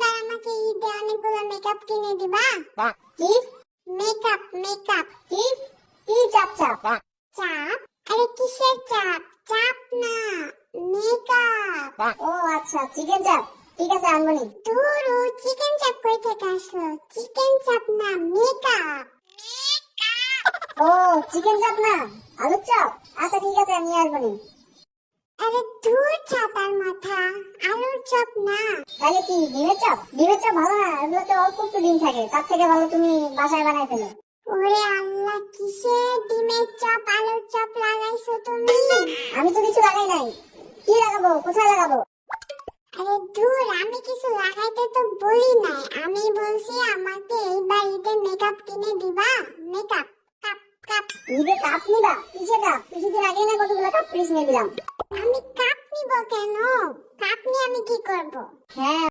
এবার আমাকে ঈদে অনেকগুলো মেকআপ কিনে দিবা? কি মেকআপ মেকআপ। কি কি চাপ চাপ? চাপ? আরে কিসের চাপ? চাপ না, মেকআপ। ও আচ্ছা, চিকেন চাপ। ঠিক আছে, আনবনি। ধুরু, চিকেন চাপ কই থেকে আসলো? চিকেন চাপ না, মেকআপ। ও চিকেন চাপ না, আলুর চপ। আচ্ছা ঠিক আছে, আমি আসবনি। আরে ধুর, ছাতার মাথা, আলুর চপ না। তাহলে কি ডিমের চপ? ডিমের চপ ভালো না, এগুলোতে অল্প একটু ডিম থাকে, তার থেকে ভালো তুমি বাসায় বানাই ফেলো। ওরে আল্লাহ, কিসের ডিমের চপ আলুর চপ লাগাইছো তুমি? আমি তো কিছু লাগাই নাই। কি লাগাবো, কোথায় লাগাবো? আরে ধুর, আমি কিছু